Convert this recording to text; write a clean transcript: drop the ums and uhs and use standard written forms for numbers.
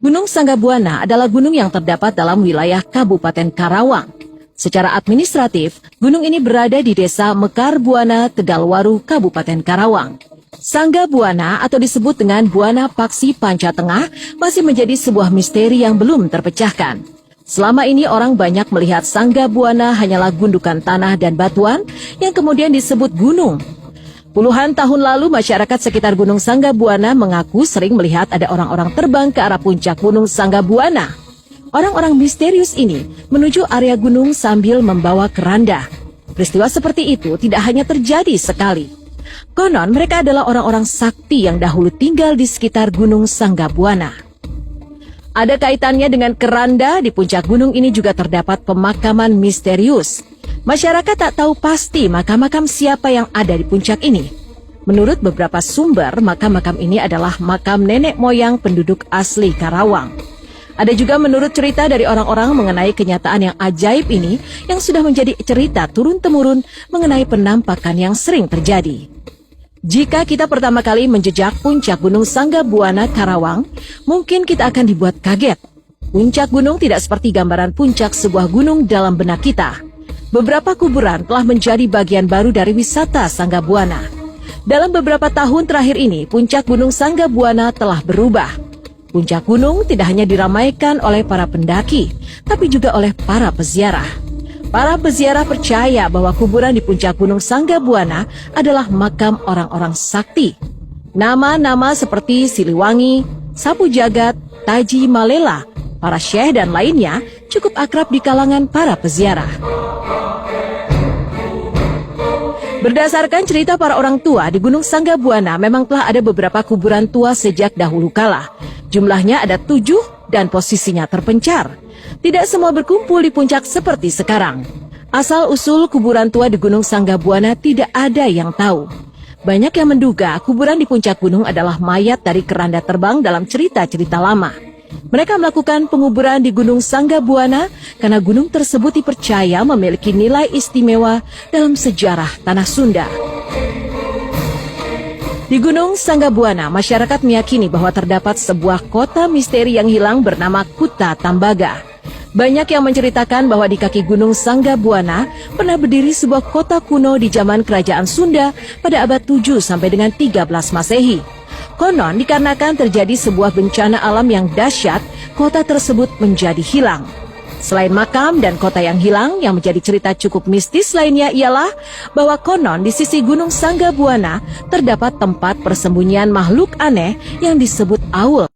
Gunung Sanggabuana adalah gunung yang terdapat dalam wilayah Kabupaten Karawang. Secara administratif, gunung ini berada di Desa Mekar Buana, Tegalwaru, Kabupaten Karawang. Sanggabuana atau disebut dengan Buana Paksi Panca Tengah masih menjadi sebuah misteri yang belum terpecahkan. Selama ini orang banyak melihat Sanggabuana hanyalah gundukan tanah dan batuan yang kemudian disebut gunung. Puluhan tahun lalu, masyarakat sekitar Gunung Sanggabuana mengaku sering melihat ada orang-orang terbang ke arah puncak Gunung Sanggabuana. Orang-orang misterius ini menuju area gunung sambil membawa keranda. Peristiwa seperti itu tidak hanya terjadi sekali. Konon mereka adalah orang-orang sakti yang dahulu tinggal di sekitar Gunung Sanggabuana. Ada kaitannya dengan keranda, di puncak gunung ini juga terdapat pemakaman misterius. Masyarakat tak tahu pasti makam-makam siapa yang ada di puncak ini. Menurut beberapa sumber, makam-makam ini adalah makam nenek moyang penduduk asli Karawang. Ada juga menurut cerita dari orang-orang mengenai kenyataan yang ajaib ini yang sudah menjadi cerita turun-temurun mengenai penampakan yang sering terjadi. Jika kita pertama kali menjejak puncak Gunung Sanggabuana Karawang, mungkin kita akan dibuat kaget. Puncak gunung tidak seperti gambaran puncak sebuah gunung dalam benak kita. Beberapa kuburan telah menjadi bagian baru dari wisata Sanggabuana. Dalam beberapa tahun terakhir ini, puncak Gunung Sanggabuana telah berubah. Puncak gunung tidak hanya diramaikan oleh para pendaki, tapi juga oleh para peziarah. Para peziarah percaya bahwa kuburan di puncak Gunung Sanggabuana adalah makam orang-orang sakti. Nama-nama seperti Siliwangi, Sapu Jagat, Taji Malela, para syekh dan lainnya cukup akrab di kalangan para peziarah. Berdasarkan cerita para orang tua, di Gunung Sanggabuana memang telah ada beberapa kuburan tua sejak dahulu kala. Jumlahnya ada 7 dan posisinya terpencar. Tidak semua berkumpul di puncak seperti sekarang. Asal-usul kuburan tua di Gunung Sanggabuana tidak ada yang tahu. Banyak yang menduga kuburan di puncak gunung adalah mayat dari keranda terbang dalam cerita-cerita lama. Mereka melakukan penguburan di Gunung Sanggabuana karena gunung tersebut dipercaya memiliki nilai istimewa dalam sejarah tanah Sunda. Di Gunung Sanggabuana, masyarakat meyakini bahwa terdapat sebuah kota misteri yang hilang bernama Kuta Tambaga. Banyak yang menceritakan bahwa di kaki Gunung Sanggabuana pernah berdiri sebuah kota kuno di zaman Kerajaan Sunda pada abad 7 sampai dengan 13 Masehi. Konon dikarenakan terjadi sebuah bencana alam yang dahsyat, kota tersebut menjadi hilang. Selain makam dan kota yang hilang, yang menjadi cerita cukup mistis lainnya ialah bahwa konon di sisi Gunung Sanggabuana terdapat tempat persembunyian makhluk aneh yang disebut Aul.